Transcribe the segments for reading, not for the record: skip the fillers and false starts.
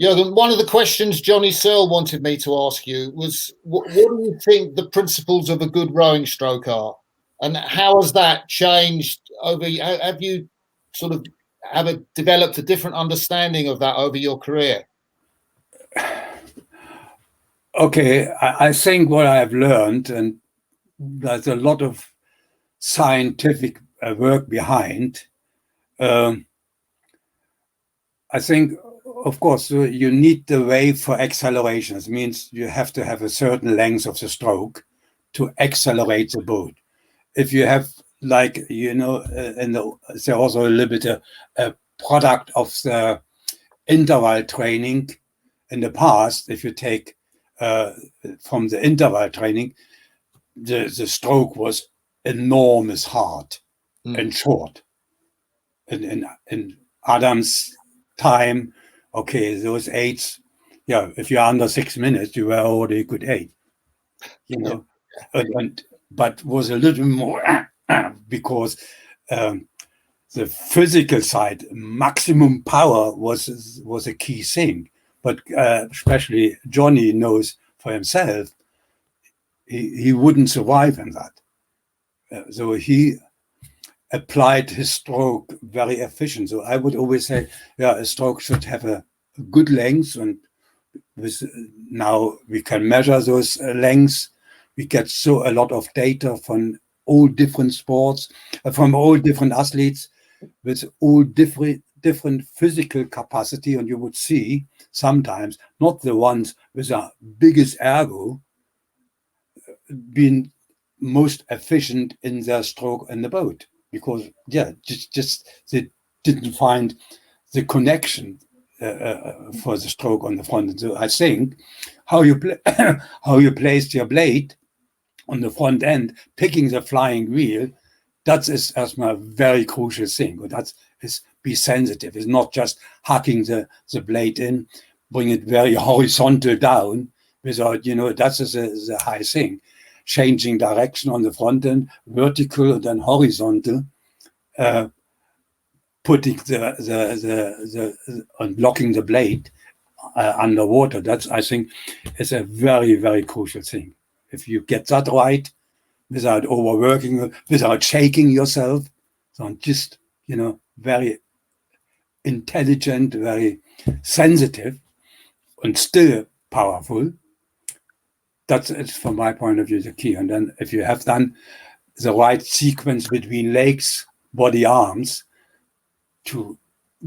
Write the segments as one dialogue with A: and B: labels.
A: Jürgen, one of the questions Johnny Searle wanted me to ask you was, what do you think the principles of a good rowing stroke are? And how has that changed over, have you sort of developed a different understanding of that over your career?
B: Okay, I think what I have learned, and there's a lot of scientific work behind. I think, of course, you need the wave for acceleration. It means you have to have a certain length of the stroke to accelerate the boat. If you have, like, there's also a little bit a product of the interval training in the past. If you take from the interval training, the stroke was enormous hard and short. In Adam's time, okay, those eights, if you're under 6 minutes, you were already a good eight, but was a little more because the physical side, maximum power was a key thing. But especially Johnny knows for himself, he wouldn't survive in that. So he applied his stroke very efficient. So I would always say, a stroke should have a good length, and now we can measure those lengths. We get a lot of data from all different sports, from all different athletes with all different physical capacity, and you would see sometimes not the ones with the biggest ergo being most efficient in their stroke in the boat, because just they didn't find the connection for the stroke on the front. And so I think how you place your blade on the front end, picking the flying wheel, that is a very crucial thing. That is be sensitive. It's not just hacking the blade in, bring it very horizontal down without, that is a high thing. Changing direction on the front end, vertical and then horizontal, putting and locking the blade underwater. That's, I think, is a very, very crucial thing. If you get that right, without overworking, without shaking yourself, so just, very intelligent, very sensitive, and still powerful. That's it from my point of view, the key. And then if you have done the right sequence between legs, body, arms, to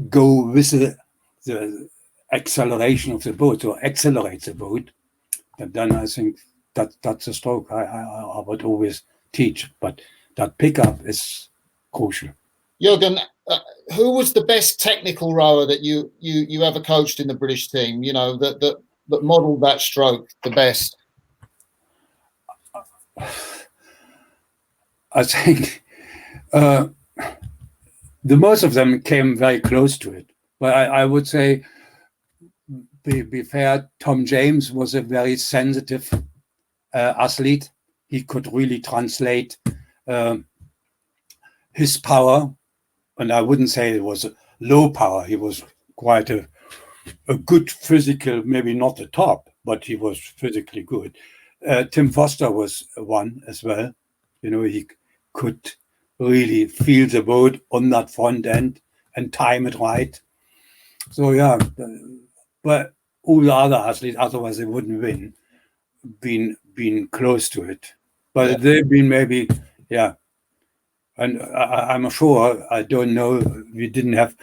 B: go with the acceleration of the boat, or accelerate the boat, then I think that's a stroke I would always teach. But that pickup is crucial.
A: Jürgen, who was the best technical rower that you ever coached in the British team? That modelled that stroke the best.
B: I think the most of them came very close to it. But I would say, be fair, Tom James was a very sensitive athlete. He could really translate his power, and I wouldn't say it was low power. He was quite a good physical, maybe not the top, but he was physically good. Tim Foster was one as well. He could really feel the boat on that front end and time it right. So but all the other athletes, otherwise they wouldn't win, been close to it. But they've been maybe, and I'm sure, I don't know, we didn't have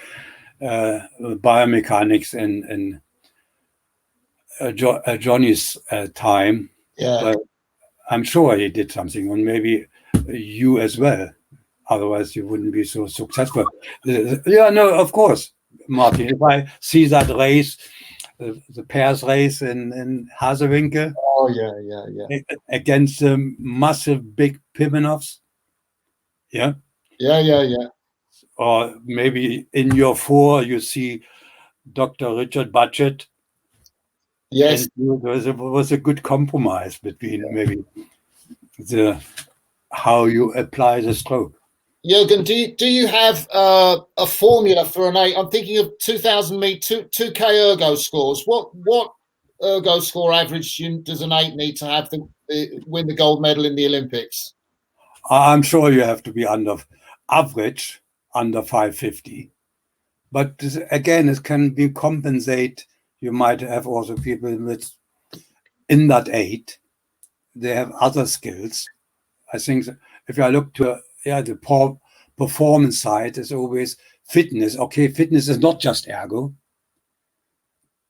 B: biomechanics in Johnny's time. But I'm sure he did something, and maybe you as well. Otherwise, you wouldn't be so successful. Of course, Martin. If I see that race, the pairs race in Hasewinkel.
A: Oh, yeah.
B: Against the massive big Pimenovs. Yeah. Or maybe in your four, you see Dr. Richard Budgett.
A: Yes.
B: And it was a good compromise between maybe how you apply the stroke.
A: Jürgen, do you have a formula for an 8? I'm thinking of 2000 meter 2K ergo scores. What ergo score average does an 8 need to have to win the gold medal in the Olympics?
B: I'm sure you have to be under average, under 550. But this, again, it can be compensate. You might have also people with in that 8, they have other skills. I think if I look to the performance side, is always fitness. Okay, fitness is not just ergo.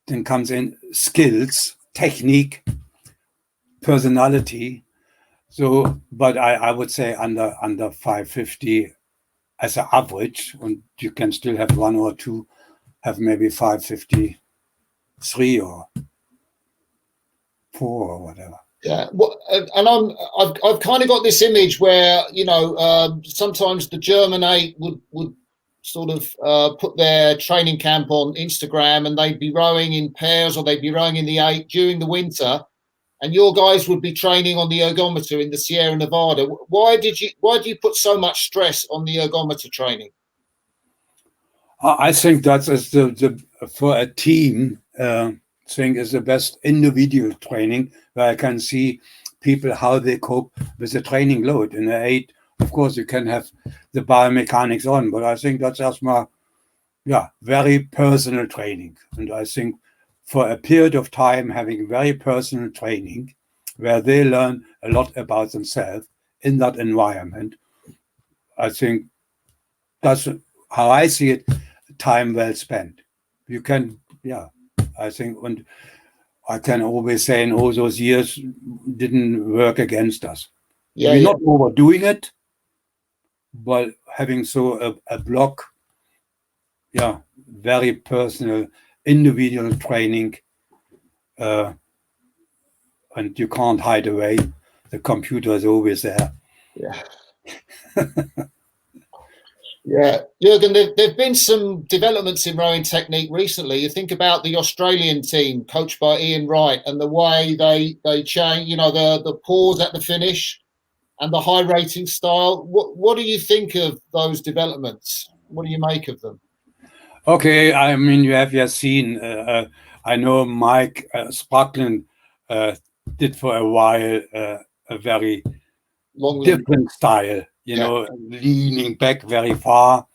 B: Then comes in skills, technique, personality. So, but I would say under 550 as an average, and you can still have one or two have maybe 553 or 4 or whatever.
A: Yeah, well, and I've kind of got this image where sometimes the German 8 would sort of put their training camp on Instagram, and they'd be rowing in pairs or they'd be rowing in the 8 during the winter, and your guys would be training on the ergometer in the Sierra Nevada. Why do you put so much stress on the ergometer training?
B: I think that's the for a team thing is the best individual training where I can see people how they cope with the training load. In the 8, of course, you can have the biomechanics on, but I think that's just my very personal training. And I think for a period of time having very personal training where they learn a lot about themselves in that environment, I think that's how I see it. Time well spent. You can, I think, and I can always say in all those years didn't work against us. We're not overdoing it, but having a block, very personal, individual training, and you can't hide away. The computer is always there.
A: Yeah. Yeah, Jürgen, there've been some developments in rowing technique recently. You think about the Australian team coached by Ian Wright and the way they change, the pause at the finish and the high rating style. What do you think of those developments? What do you make of them?
B: Okay, I mean, you have just seen, I know Mike Spracklen did for a while a very different style, leaning back very far.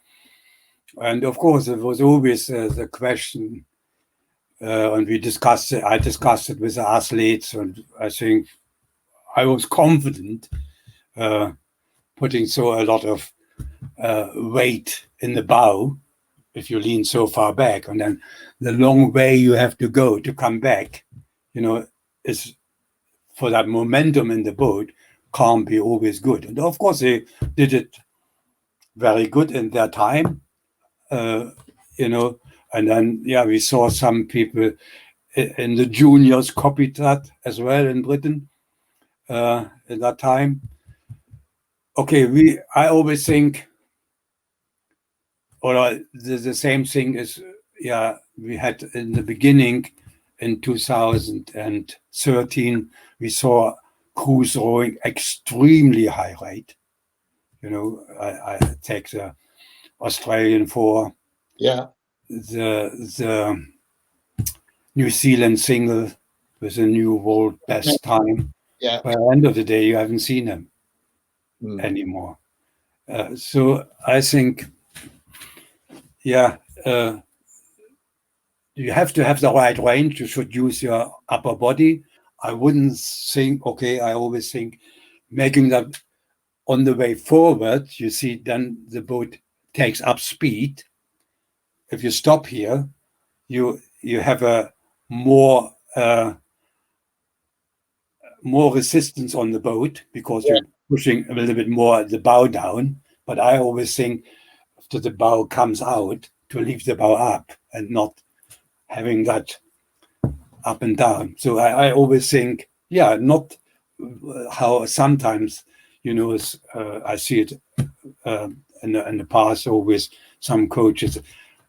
B: And of course, it was always the question, and I discussed it with the athletes, and I think I was confident putting a lot of weight in the bow if you lean so far back, and then the long way you have to go to come back, is for that momentum in the boat can't be always good. And of course, they did it very good in their time, and then, we saw some people in the juniors copied that as well in Britain in that time. Okay, I always think, or the same thing is, we had in the beginning in 2013, we saw crews rowing extremely high rate. I take the Australian 4, the New Zealand single with a new world best time.
A: Yeah.
B: By the end of the day, you haven't seen them anymore. So I think, you have to have the right range. You should use your upper body. I wouldn't think, I always think making that on the way forward, you see, then the boat takes up speed. If you stop here, you have a more resistance on the boat because you're pushing a little bit more the bow down. But I always think after the bow comes out to leave the bow up and not having that up and down. So I always think, not how sometimes, I see it in the past always some coaches,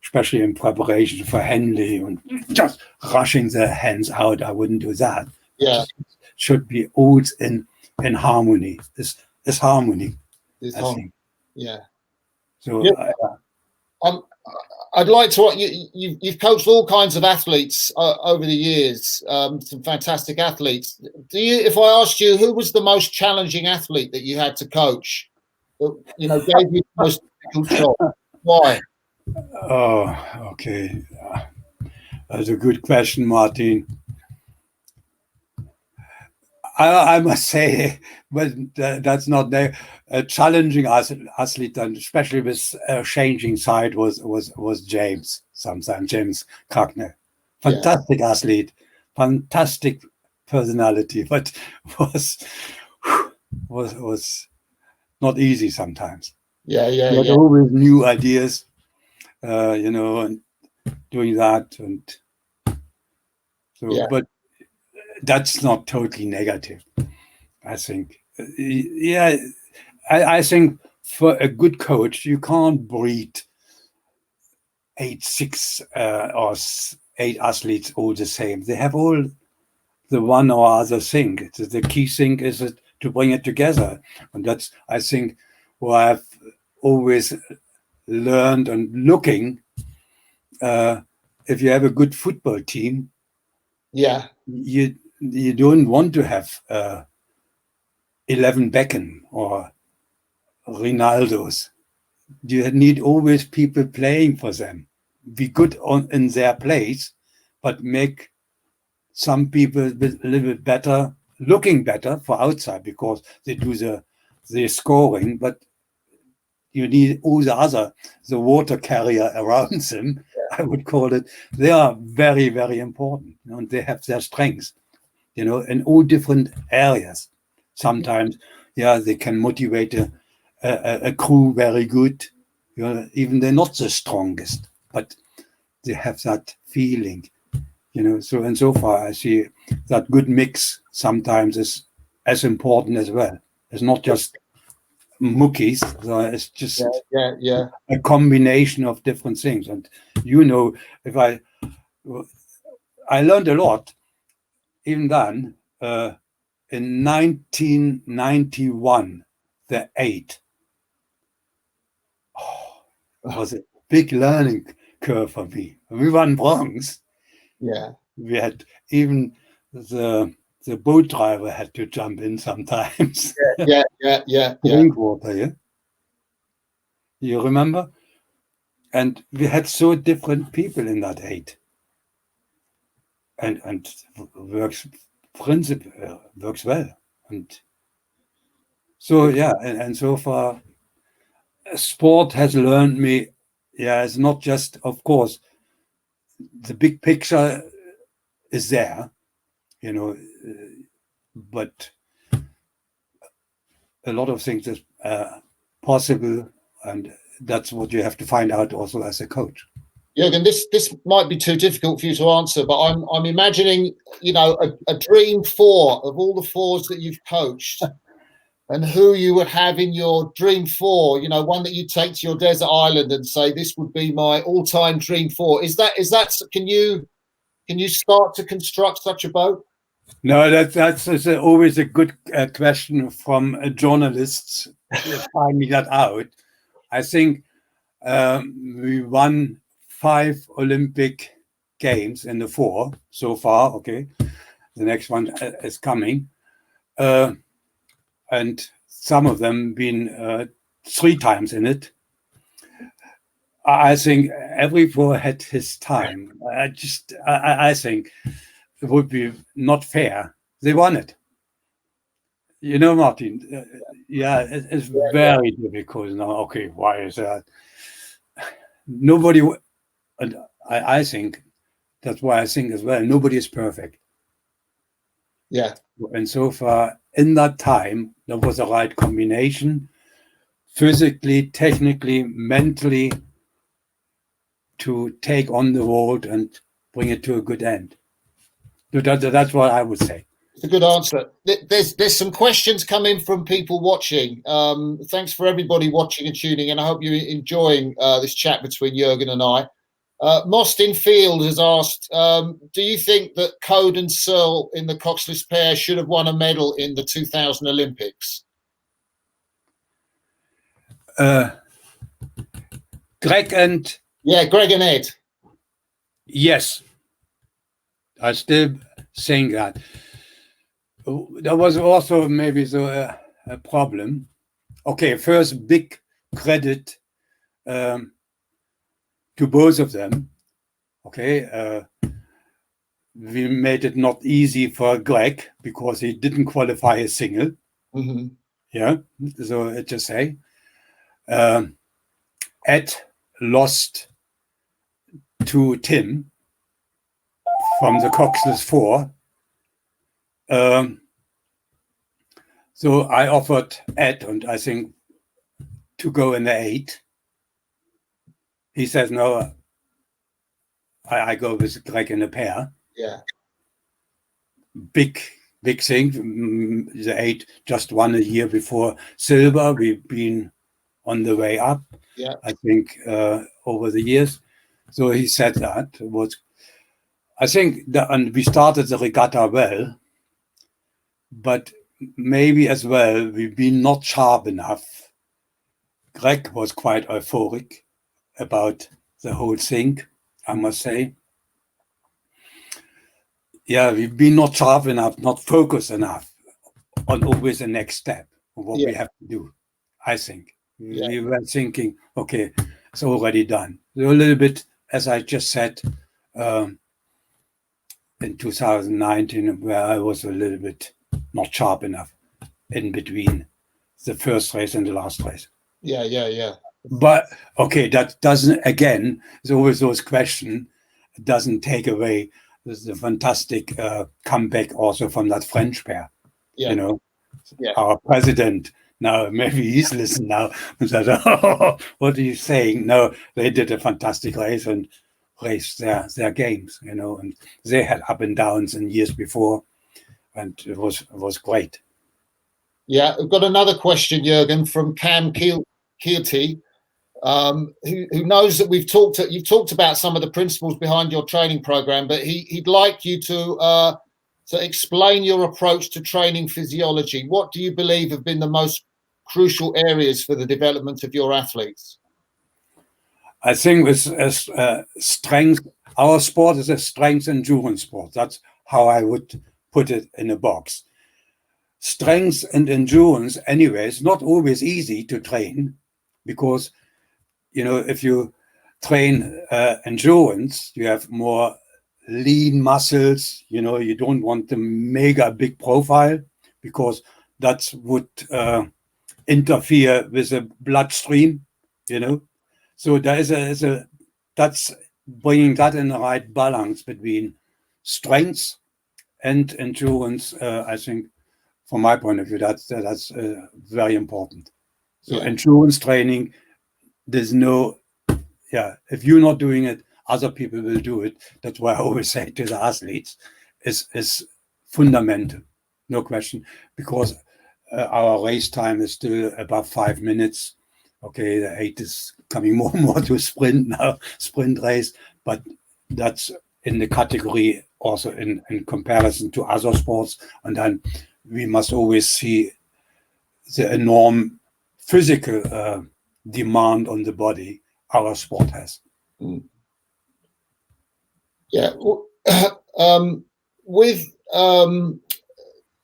B: especially in preparation for Henley, and just rushing their hands out. I wouldn't do that.
A: Yeah.
B: It should be always in harmony. This harmony, I think.
A: Yeah.
B: So
A: Yeah. I'd like to. You've coached all kinds of athletes over the years. Some fantastic athletes. If I asked you who was the most challenging athlete that you had to coach, gave you the most difficult job? Why?
B: Oh, okay. That's a good question, Martin. I must say, but that's not a challenging athlete, and especially with changing side was James. Sometimes James Cockner, fantastic athlete, fantastic personality, but was not easy sometimes.
A: Yeah.
B: But always new ideas, and doing that, and so.
A: Yeah.
B: But that's not totally negative, I think. Yeah, I think for a good coach, you can't breed 6 or 8 athletes all the same. They have all the one or other thing. The key thing is to bring it together. And that's, I think, what I've always learned and looking. If you have a good football team, you don't want to have 11 Beckham or Ronaldos. You need always people playing for them. Be good in their place, but make some people a little bit better, looking better for outside because they do the scoring, but you need all the water carrier around them, I would call it. They are very, very important, and they have their strengths, in all different areas. Sometimes, they can motivate a crew very good. Even they're not the strongest, but they have that feeling. So far I see that good mix sometimes is as important as well. It's not just mookies, so it's just a combination of different things. And if I learned a lot even then. In 1991, the 8 was a big learning curve for me. We won bronze.
A: Yeah.
B: We had even the boat driver had to jump in sometimes.
A: Yeah.
B: Drink water, yeah. You remember? And we had so different people in that 8. And works well. And so and so far sport has learned me, it's not just, of course, the big picture is there, but a lot of things is possible, and that's what you have to find out also as a coach.
A: Jürgen, this might be too difficult for you to answer, but I'm imagining, a dream 4 of all the 4s that you've coached, and who you would have in your dream 4. One that you take to your desert island and say, "This would be my all-time dream 4." Is that? Can you start to construct such a boat?
B: No, that's always a good question from journalists finding that out. I think we won 5 Olympic Games in the 4 so far. Okay, the next one is coming, and some of them been 3 times in it. I think every 4 had his time. I think it would be not fair. They won it. Martin. It's very difficult now. Okay, why is that? Nobody, and I think that's why I think as well, nobody is perfect.
A: Yeah.
B: And so far, in that time, there was a right combination, physically, technically, mentally, to take on the world and bring it to a good end. So that's what I would say.
A: It's a good answer. There's some questions coming from people watching. Thanks for everybody watching and tuning in. I hope you're enjoying this chat between Jürgen and I. Mostin Field has asked, do you think that Code and Searle in the coxless pair should have won a medal in the 2000 Olympics?
B: Greg and
A: Yeah, Greg and Ed.
B: yes, I still think that. There was also maybe a problem. Okay, first big credit to both of them. Okay, we made it not easy for Greg because he didn't qualify a single.
A: Mm-hmm.
B: Yeah, so to say, Ed lost to Tim from the Coxless 4. So I offered Ed, and I think, to go in the 8. He says, no, I go with Greg in a pair.
A: Yeah.
B: Big thing. The 8 just won a year before silver. We've been on the way up,
A: Yeah.
B: I think, over the years. So he said that I think and we started the regatta well, but maybe as well we've been not sharp enough. Greg was quite euphoric about the whole thing, I must say. Yeah, we've been not sharp enough, not focused enough on always the next step of what we have to do, I think.
A: Yeah.
B: We were thinking, okay, it's already done. So a little bit, as I just said, in 2019, where I was a little bit not sharp enough in between the first race and the last race.
A: Yeah.
B: But okay, that doesn't, again, there's always those questions, doesn't take away the fantastic comeback also from that French pair.
A: Yeah.
B: You know,
A: Yeah.
B: our president, now maybe he's listening now and said, oh, what are you saying? No, they did a fantastic race and raced their games, you know, and they had up and downs in years before, and it was great.
A: Yeah, we've got another question, Jürgen, from Cam Keelty, who knows that you've talked about some of the principles behind your training program, but he'd like you to explain your approach to training physiology. What do you believe have been the most crucial areas for the development of your athletes?
B: I think with strength, our sport is a strength endurance sport. That's how I would put it in a box. Strength and endurance, anyway, is not always easy to train because, you know, if you train endurance, you have more lean muscles. You know, you don't want the mega big profile because that would interfere with the bloodstream, you know. So there is that's bringing that in the right balance between strength and endurance. I think, from my point of view, that's very important. So endurance training, there's no, if you're not doing it, other people will do it. That's why I always say to the athletes, is fundamental, no question, because our race time is still above 5 minutes. Okay, the 8 is coming more and more to sprint now, sprint race, but that's in the category also in comparison to other sports. And then we must always see the enormous physical demand on the body our sport has.
A: Yeah. With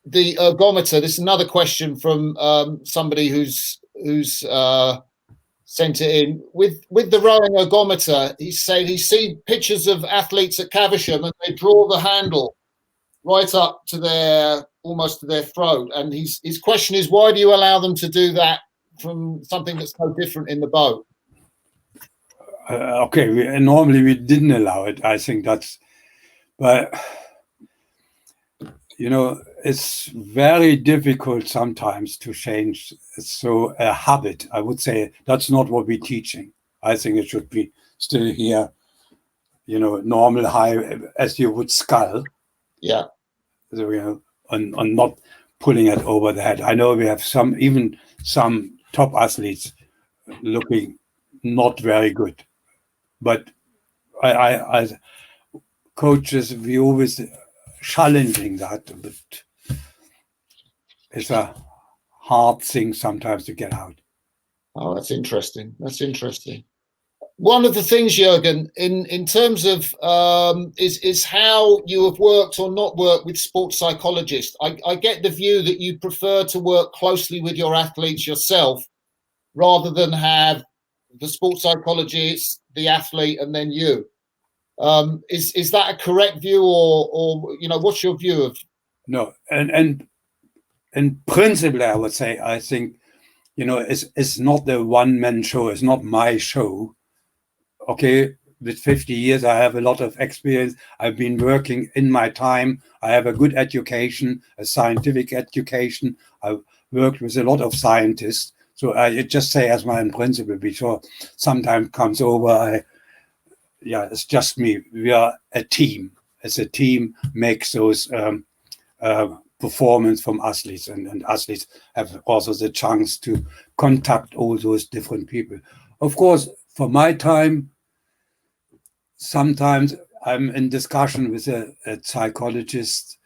A: the ergometer, this is another question from somebody who's sent it in. With the rowing ergometer, he said he's seen pictures of athletes at Caversham and they draw the handle right up to almost to their throat. And his question is, why do you allow them to do that from something that's so different in the boat?
B: Okay, normally we didn't allow it. I think but you know, it's very difficult sometimes to change. So a habit, I would say, that's not what we're teaching. I think it should be still here, you know, normal high, as you would scull.
A: Yeah.
B: So, you know, on not pulling it over the head. I know we have even some top athletes looking not very good, but I coaches, we always challenging that, but it's a hard thing sometimes to get out.
A: Oh, that's interesting. That's interesting. One of the things, Jürgen, in terms of is how you have worked or not worked with sports psychologists. I get the view that you prefer to work closely with your athletes yourself rather than have the sports psychologist, the athlete, and then you. Is that a correct view, or what's your view of?
B: No, and in principle, I would say, I think, it's not the one-man show. It's not my show. Okay, with 50 years, I have a lot of experience. I've been working in my time. I have a good education, a scientific education. I've worked with a lot of scientists. So I just say as my principle before sometimes comes over, it's just me. We are a team. As a team makes those performance from athletes, and athletes have also the chance to contact all those different people. Of course, for my time, sometimes I'm in discussion with a psychologist.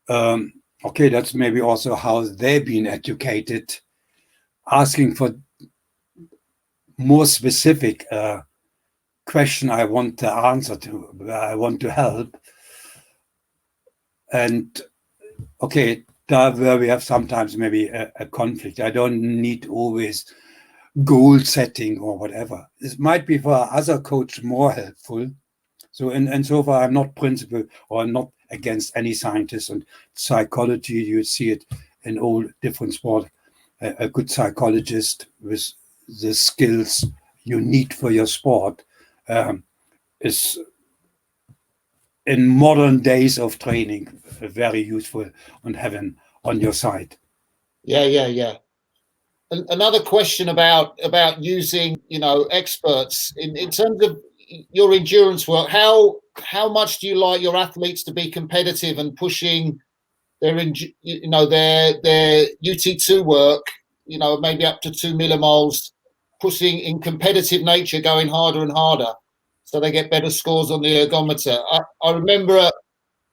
B: Okay, that's maybe also how they've been educated, asking for more specific question I want to answer to, where I want to help. And okay, that where we have sometimes maybe a conflict. I don't need always goal setting or whatever. This might be for other coach more helpful. So and so far, I'm not principle or not against any scientist and psychology. You see it in all different sports. A good psychologist with the skills you need for your sport is in modern days of training very useful and having on your side.
A: Yeah. Another question about using experts in terms of your endurance work. How much do you like your athletes to be competitive and pushing their UT2 work, maybe up to 2 millimoles, pushing in competitive nature, going harder and harder, so they get better scores on the ergometer? I remember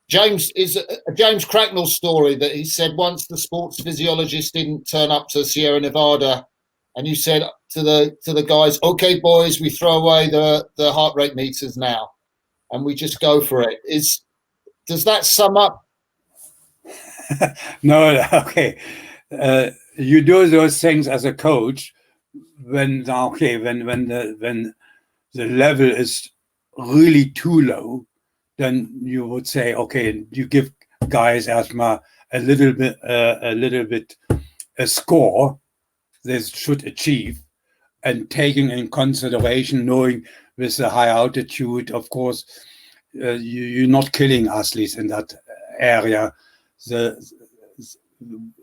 A: James Cracknell's story that he said once the sports physiologist didn't turn up to Sierra Nevada, and you said to the guys, "Okay, boys, we throw away the heart rate meters now, and we just go for it." Does that sum up?
B: No, okay. You do those things as a coach when the level is really too low, then you would say, okay, you give guys asthma a little bit a score they should achieve, and taking in consideration, knowing with the high altitude, of course, you're not killing athletes in that area.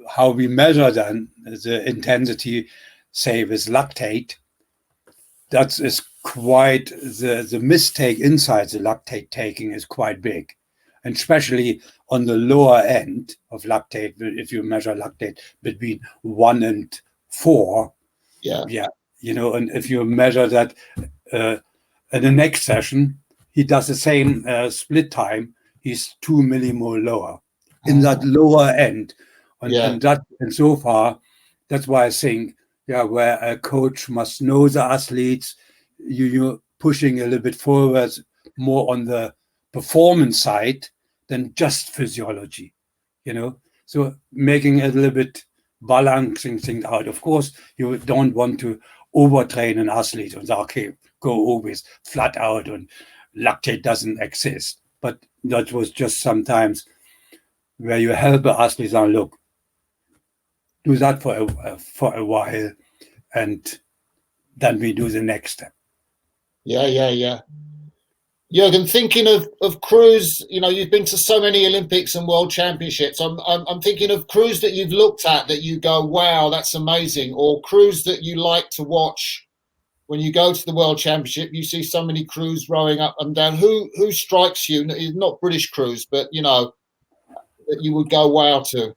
B: How we measure then the intensity, say with lactate, that is quite the mistake inside the lactate taking is quite big, and especially on the lower end of lactate. If you measure lactate between 1 and 4,
A: Yeah.
B: and if you measure that in the next session, he does the same split time, he's 2 millimole lower in that lower end. And so far, that's why I think, where a coach must know the athletes, you're pushing a little bit forward more on the performance side than just physiology, So making it a little bit balancing things out. Of course, you don't want to overtrain an athlete and say, okay, go always flat out and lactate doesn't exist. But that was just sometimes where you help an athlete and look, do that for a while, and then we do the next step.
A: Yeah. Jürgen, thinking of crews, you've been to so many Olympics and World Championships. I'm thinking of crews that you've looked at that you go, wow, that's amazing, or crews that you like to watch. When you go to the World Championship, you see so many crews rowing up and down. Who strikes you? Not British crews, but that you would go wow to.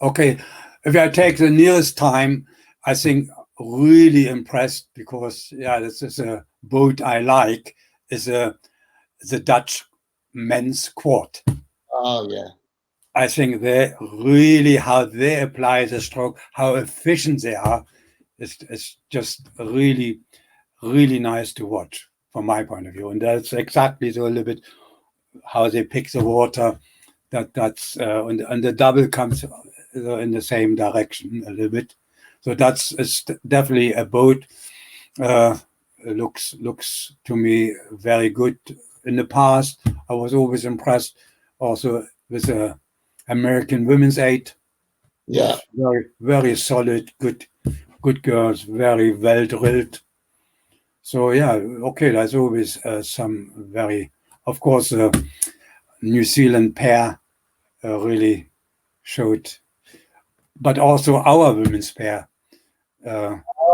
B: Okay, if I take the nearest time, I think really impressed, because this is a boat I like, is the Dutch men's quad.
A: Oh yeah.
B: I think they really, how they apply the stroke, how efficient they are, is just really really nice to watch from my point of view. And that's exactly so a little bit how they pick the water. That's and the double comes in the same direction a little bit. So that's definitely a boat. Looks to me very good. In the past, I was always impressed also with the American Women's Aid.
A: Yeah.
B: Was very solid, good girls, very well drilled. So yeah, okay, there's always some very, of course, New Zealand pair really showed, but also our women's pair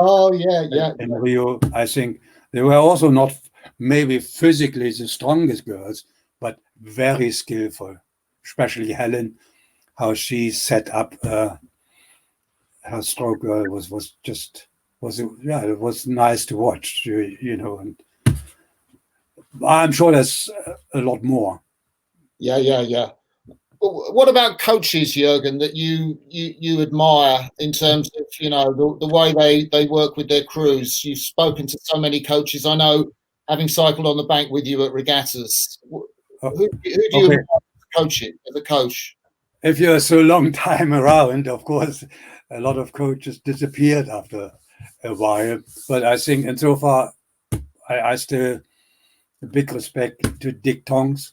A: Oh yeah.
B: in Rio. I think they were also not maybe physically the strongest girls, but very skillful, especially Helen, how she set up her stroke was just yeah, it was nice to watch, you know, and I'm sure there's a lot more.
A: Yeah. What about coaches, Jürgen, that you admire in terms of, you know, the way they work with their crews? You've spoken to so many coaches. I know, having cycled on the bank with you at regattas, who do you
B: Okay.
A: admire coaching as a coach?
B: If you're so long time around, of course, a lot of coaches disappeared after a while. But I think, and so far, I still a big respect to Dick Tongs.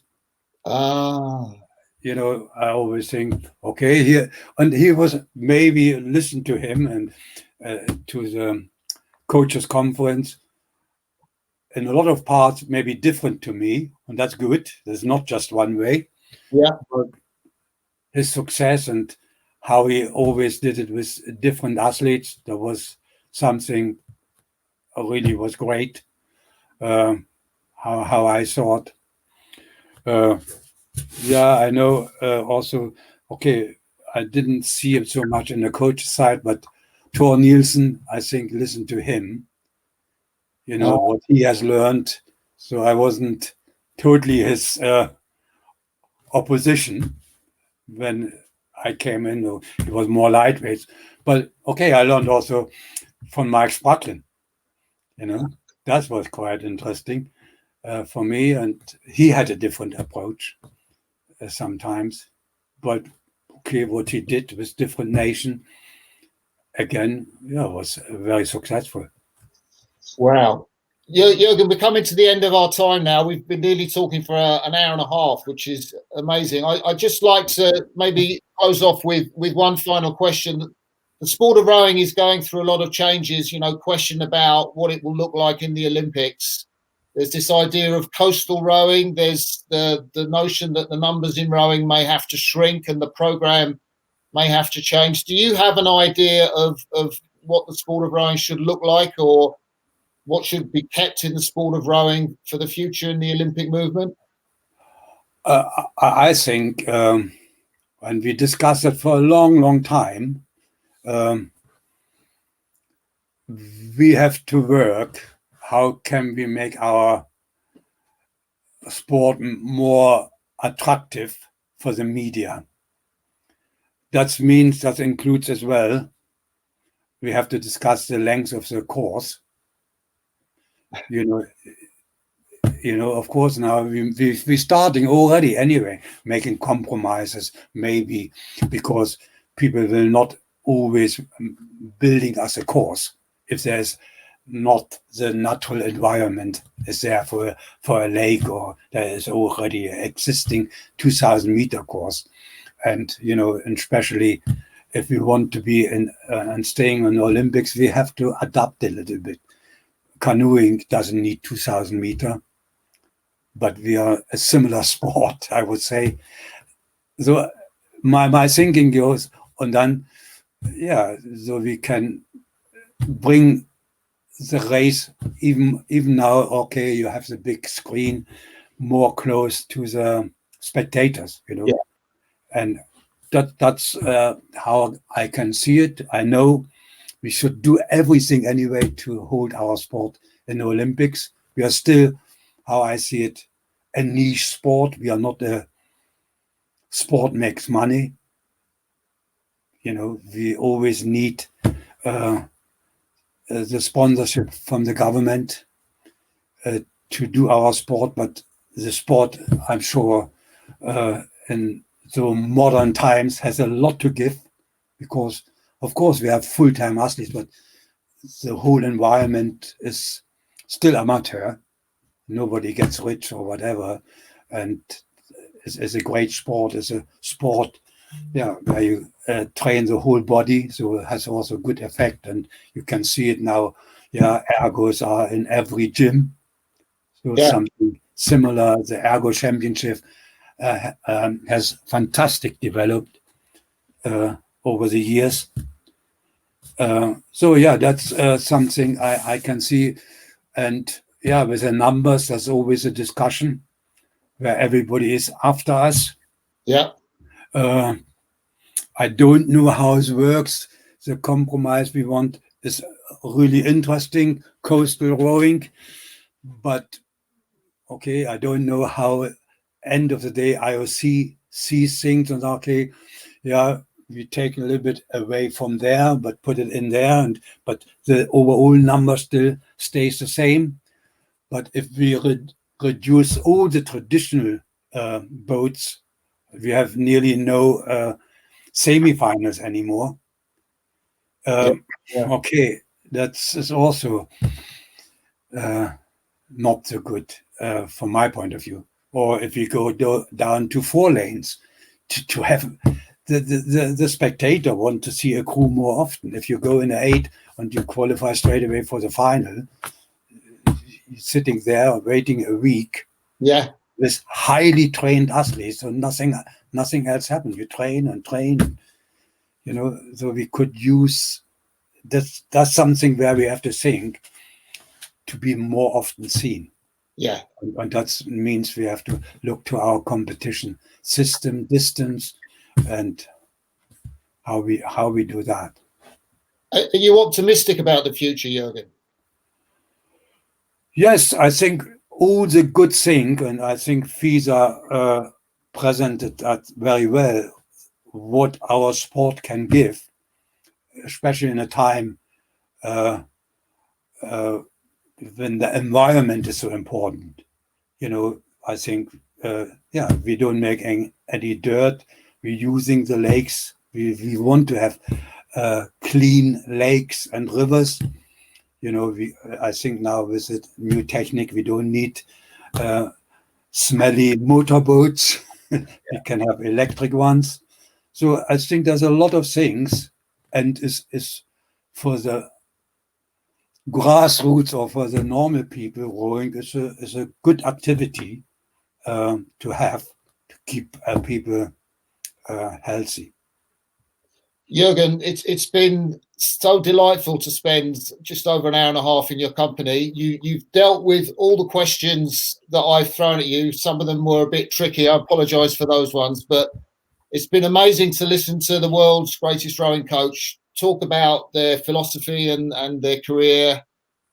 A: Ah,
B: You know, I always think, okay, he was maybe listen to him and to the coaches conference. In a lot of parts, maybe different to me, and that's good. There's not just one way.
A: yeah.
B: But his success and how he always did it with different athletes, that was something really was great. How I thought. Uh, yeah, I know. Also, okay, I didn't see him so much in the coach side, but Tor Nielsen, I think, listen to him. You know what he has learned. So I wasn't totally his opposition when I came in. It was more lightweight, but okay, I learned also from Mike Spratlin. You know, that was quite interesting for me, and he had a different approach sometimes. But okay, what he did with different nation again, yeah, was very successful.
A: Wow. Jürgen, we're coming to the end of our time now. We've been nearly talking for an hour and a half, which is amazing. I'd just like to maybe close off with one final question. The sport of rowing is going through a lot of changes, you know, question about what it will look like in the Olympics. There's this idea of coastal rowing. There's the notion that the numbers in rowing may have to shrink and the program may have to change. Do you have an idea of what the sport of rowing should look like, or what should be kept in the sport of rowing for the future in the Olympic movement?
B: I think, and we discussed it for a long time, um, we have to work. How can we make our sport more attractive for the media? That means that includes as well, we have to discuss the length of the course. Of course, now we're starting already anyway, making compromises, maybe because people will not always building us a course if there's not the natural environment is there for a lake, or there is already an existing 2,000-meter course. And, and especially if we want to be in and staying in the Olympics, we have to adapt a little bit. Canoeing doesn't need 2,000 meter, but we are a similar sport, I would say. So my thinking goes, and then, so we can bring the race even now. Okay, you have the big screen more close to the spectators,
A: Yeah.
B: And that's how I can see it. I know we should do everything anyway to hold our sport in the Olympics. We are still, how I see it, a niche sport. We are not a sport makes money. We always need the sponsorship from the government. to do our sport, but the sport, I'm sure, in the modern times has a lot to give, because of course we have full-time athletes, but the whole environment is still amateur. Nobody gets rich or whatever, and it's a great sport. It's a sport, where you train the whole body, so it has also good effect, and you can see it now. Ergos are in every gym, so something similar. The Ergo Championship has fantastic developed over the years. That's something I can see. And with the numbers, there's always a discussion where everybody is after us. I don't know how it works. The compromise we want is really interesting, coastal rowing, but okay, I don't know how end of the day IOC sees things, and okay, we take a little bit away from there, but put it in there, but the overall number still stays the same. But if we reduce all the traditional boats, we have nearly no semi-finals anymore. Okay, is also not so good from my point of view. Or if you go down to 4 lanes, to have the spectator want to see a crew more often. If you go in an 8 and you qualify straight away for the final, you're sitting there waiting a week. With highly trained athletes, so nothing else happens. You train and train, so we could use that's something where we have to think to be more often seen. And that means we have to look to our competition system, distance, and how we do that.
A: Are you optimistic about the future, Jürgen?
B: Yes, I think all the good things, and I think FISA presented that very well, what our sport can give, especially in a time when the environment is so important. I think, we don't make any dirt. We're using the lakes. We want to have clean lakes and rivers. I think now with the new technique, we don't need smelly motorboats. We can have electric ones. So I think there's a lot of things, and is for the grassroots or for the normal people, rowing is a good activity to have to keep people healthy.
A: Jürgen, it's been so delightful to spend just over an hour and a half in your company. You've dealt with all the questions that I've thrown at you. Some of them were a bit tricky. I apologize for those ones, but it's been amazing to listen to the world's greatest rowing coach talk about their philosophy and their career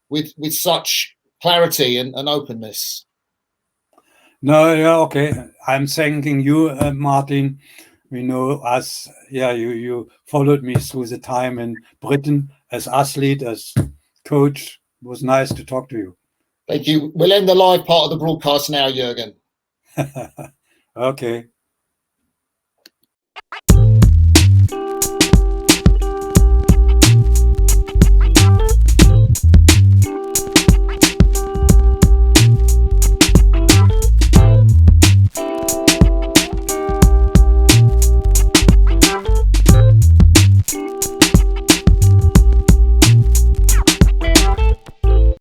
A: with such clarity and openness.
B: No, okay. I'm thanking you, Martin. We know us. You followed me through the time in Britain as athlete, as coach. It was nice to talk to you.
A: Thank you. We'll end the live part of the broadcast now, Jürgen.
B: Okay.